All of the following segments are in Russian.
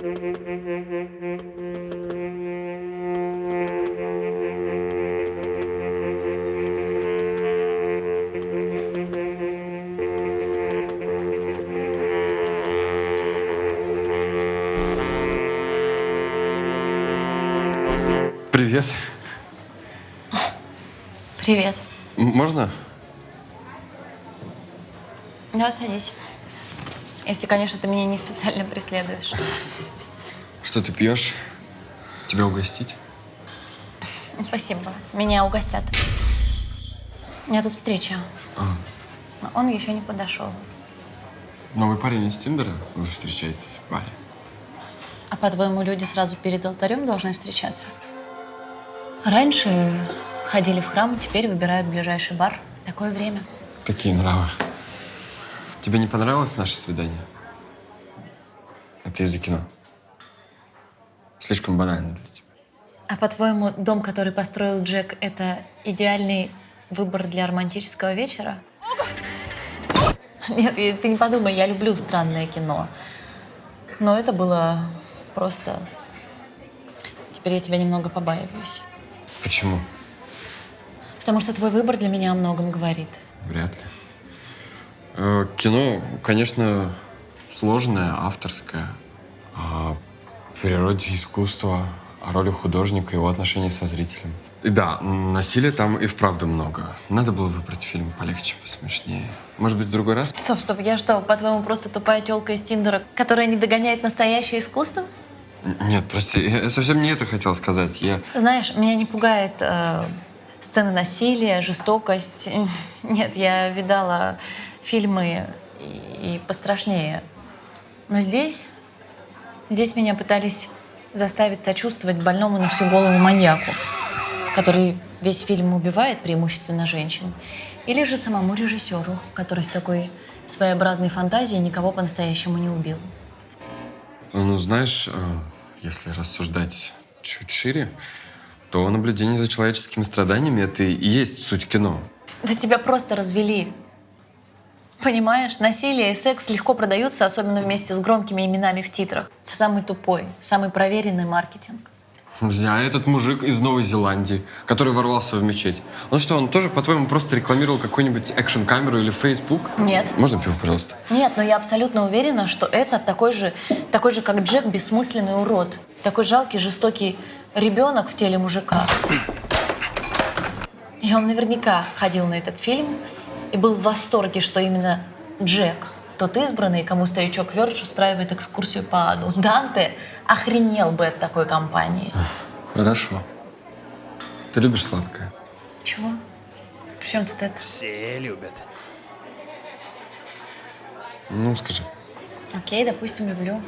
Привет. Привет. Можно? Да, садись. Если, конечно, ты меня не специально преследуешь. Что ты пьешь? Тебя угостить? Спасибо. Меня угостят. У меня тут встреча. Он еще не подошел. Новый парень из Тиндера? Вы встречаетесь в баре? А по-твоему, люди сразу перед алтарем должны встречаться? Раньше ходили в храм, теперь выбирают ближайший бар. Такое время. Такие нравы. Тебе не понравилось наше свидание? Это из-за кино. Слишком банально для тебя. А по-твоему, дом, который построил Джек, это идеальный выбор для романтического вечера? Нет, ты не подумай, я люблю странное кино. Но это было просто... Теперь я тебя немного побаиваюсь. Почему? Потому что твой выбор для меня о многом говорит. Вряд ли. Кино, конечно, сложное, авторское. О природе искусства, о роли художника, его отношении со зрителем. И да, насилия там и вправду много. Надо было выбрать фильм полегче, посмешнее. Может быть, в другой раз? Стоп, я что, по-твоему, просто тупая тёлка из Тиндера, которая не догоняет настоящее искусство? Нет, прости, я совсем не это хотел сказать. Знаешь, меня не пугает сцены насилия, жестокость. Нет, я видала фильмы и пострашнее. Но здесь меня пытались заставить сочувствовать больному на всю голову маньяку, который весь фильм убивает преимущественно женщин, или же самому режиссеру, который с такой своеобразной фантазией никого по-настоящему не убил. Ну, знаешь, если рассуждать чуть шире, то наблюдение за человеческими страданиями — это и есть суть кино. Да тебя просто развели. Понимаешь, насилие и секс легко продаются, особенно вместе с громкими именами в титрах. Это самый тупой, самый проверенный маркетинг. А этот мужик из Новой Зеландии, который ворвался в мечеть, он что, он тоже, по-твоему, просто рекламировал какую-нибудь экшн-камеру или Facebook? Нет. Можно пиво, пожалуйста? Нет, но я абсолютно уверена, что это такой же, как Джек, бессмысленный урод. Такой жалкий, жестокий ребенок в теле мужика. И он наверняка ходил на этот фильм и был в восторге, что именно Джек, тот избранный, кому старичок Вёрдж устраивает экскурсию по аду. Данте охренел бы от такой компании. Хорошо. Ты любишь сладкое? Чего? При чем тут это? Все любят. Ну, скажи. Окей, допустим, люблю.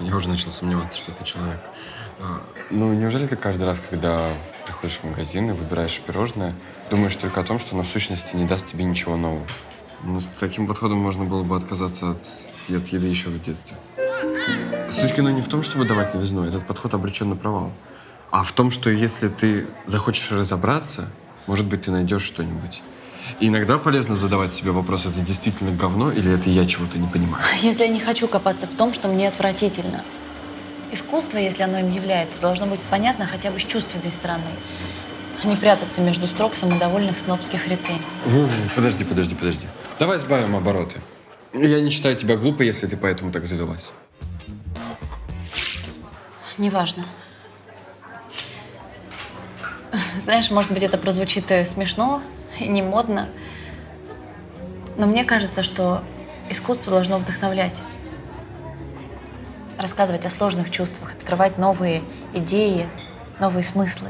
Я уже начал сомневаться, что ты человек. Ну, неужели ты каждый раз, когда приходишь в магазин и выбираешь пирожное, думаешь только о том, что оно в сущности не даст тебе ничего нового? Ну, с таким подходом можно было бы отказаться от еды еще в детстве. Суть кино не в том, чтобы давать новизну. Этот подход обречен на провал. А в том, что если ты захочешь разобраться, может быть, ты найдешь что-нибудь. И иногда полезно задавать себе вопрос, это действительно говно или это я чего-то не понимаю. Если я не хочу копаться в том, что мне отвратительно. Искусство, если оно им является, должно быть понятно хотя бы с чувственной стороны, а не прятаться между строк самодовольных снобских рецензий. Подожди. Давай сбавим обороты. Я не считаю тебя глупой, если ты поэтому так завелась. Неважно. Знаешь, может быть, это прозвучит смешно и не модно, но мне кажется, что искусство должно вдохновлять. Рассказывать о сложных чувствах, открывать новые идеи, новые смыслы.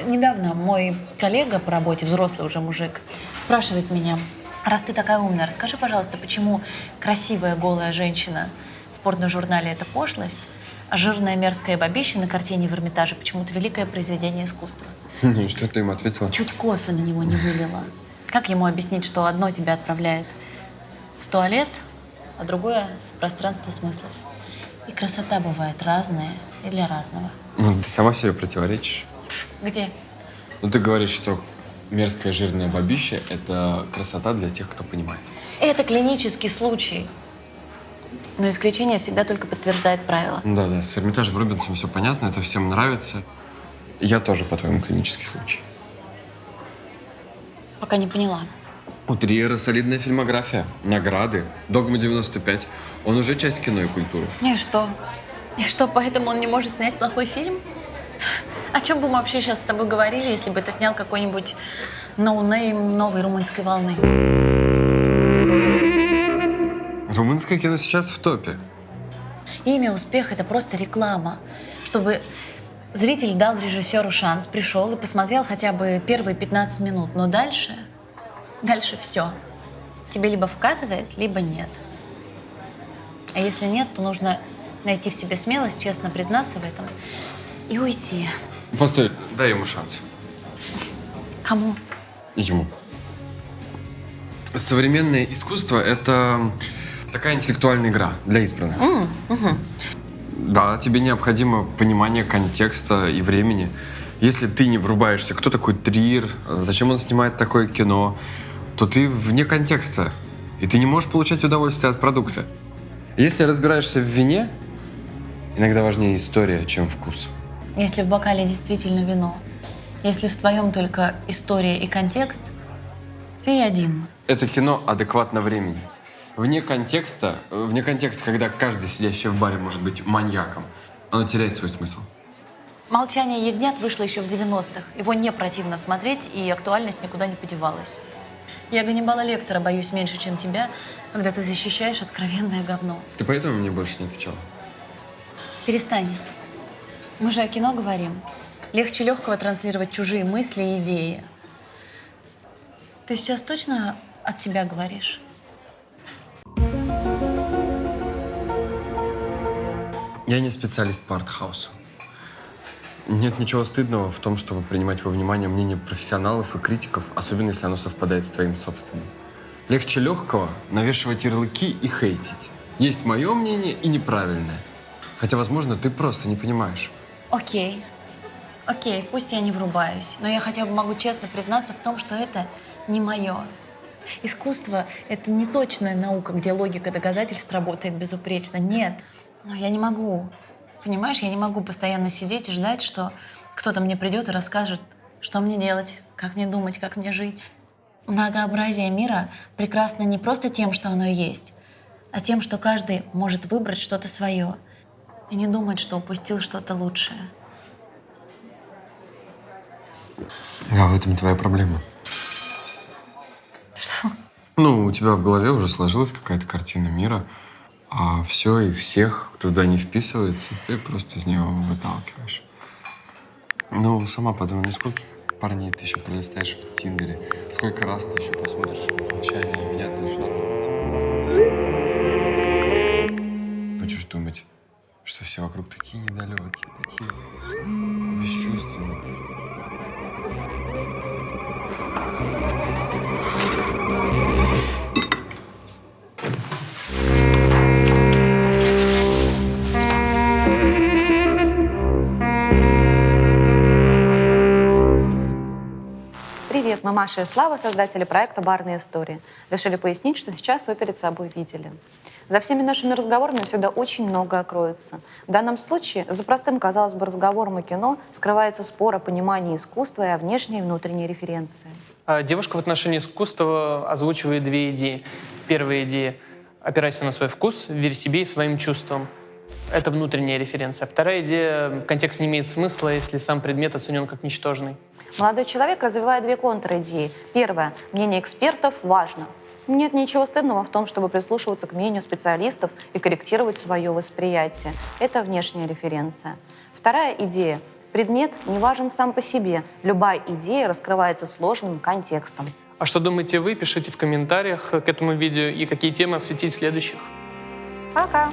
Недавно мой коллега по работе, взрослый уже мужик, спрашивает меня: раз ты такая умная, расскажи, пожалуйста, почему красивая голая женщина в порно-журнале — это пошлость, а жирная мерзкая бабища на картине в Эрмитаже почему-то великое произведение искусства. Ну и что ты ему ответила? Чуть кофе на него не вылила. Как ему объяснить, что одно тебя отправляет в туалет, а другое — в пространство смыслов? И красота бывает разная и для разного. Ну, ты сама себе противоречишь. Где? Ну, ты говоришь, что мерзкая жирная бабища — это красота для тех, кто понимает. Это клинический случай. Но исключение всегда только подтверждает правило. Да, с Эрмитажем Робинсом все понятно, это всем нравится. Я тоже, по-твоему, клинический случай. Пока не поняла. У Триера солидная фильмография, награды, «Догма-95». Он уже часть кино и культуры. И что? И что, поэтому он не может снять плохой фильм? О чем бы мы вообще сейчас с тобой говорили, если бы ты снял какой-нибудь ноунейм новой румынской волны? Румынское кино сейчас в топе. Имя, успех — это просто реклама. Чтобы зритель дал режиссеру шанс, пришел и посмотрел хотя бы первые 15 минут. Но дальше все. Тебе либо вкатывает, либо нет. А если нет, то нужно найти в себе смелость, честно признаться в этом и уйти. Постой, дай ему шанс. Кому? Ему. Современное искусство — это такая интеллектуальная игра для избранных. Да, тебе необходимо понимание контекста и времени. Если ты не врубаешься, кто такой Триер, зачем он снимает такое кино, то ты вне контекста, и ты не можешь получать удовольствие от продукта. Если разбираешься в вине, иногда важнее история, чем вкус. Если в бокале действительно вино, если в твоем только история и контекст, пей один. Это кино адекватно времени. Вне контекста, когда каждый сидящий в баре может быть маньяком, оно теряет свой смысл. «Молчание ягнят» вышло еще в 90-х. Его не противно смотреть, и актуальность никуда не подевалась. Я Ганнибала Лектора боюсь меньше, чем тебя, когда ты защищаешь откровенное говно. Ты поэтому мне больше не отвечала? Перестань. Мы же о кино говорим. Легче легкого транслировать чужие мысли и идеи. Ты сейчас точно от себя говоришь? Я не специалист по артхаусу. Нет ничего стыдного в том, чтобы принимать во внимание мнение профессионалов и критиков, особенно если оно совпадает с твоим собственным. Легче легкого навешивать ярлыки и хейтить. Есть мое мнение и неправильное. Хотя, возможно, ты просто не понимаешь. Окей, пусть я не врубаюсь, но я хотя бы могу честно признаться в том, что это не мое. Искусство — это не точная наука, где логика доказательств работает безупречно. Нет, но я не могу. Понимаешь, я не могу постоянно сидеть и ждать, что кто-то мне придет и расскажет, что мне делать, как мне думать, как мне жить. Многообразие мира прекрасно не просто тем, что оно есть, а тем, что каждый может выбрать что-то свое и не думать, что упустил что-то лучшее. А в этом твоя проблема. Что? Ну, у тебя в голове уже сложилась какая-то картина мира, а все и всех, кто туда не вписывается, ты просто из него выталкиваешь. Ну, сама подумай, ну сколько парней ты еще пролистаешь в Тиндере, сколько раз ты еще посмотришь «Молчание ягнят» или что-то. Будешь думать, что все вокруг такие недалекие, такие бесчувственные. Привет, мы Маша и Слава, создатели проекта «Барные истории». Решили пояснить, что сейчас вы перед собой видели. За всеми нашими разговорами всегда очень многое кроется. В данном случае за простым, казалось бы, разговором о кино скрывается спор о понимании искусства и о внешней и внутренней референции. Девушка в отношении искусства озвучивает две идеи. Первая идея — опирайся на свой вкус, верь себе и своим чувствам. Это внутренняя референция. Вторая идея — контекст не имеет смысла, если сам предмет оценен как ничтожный. Молодой человек развивает две контр-идеи. Первое. Мнение экспертов важно. Нет ничего стыдного в том, чтобы прислушиваться к мнению специалистов и корректировать свое восприятие. Это внешняя референция. Вторая идея. Предмет не важен сам по себе. Любая идея раскрывается сложным контекстом. А что думаете вы? Пишите в комментариях к этому видео и какие темы осветить в следующих. Пока!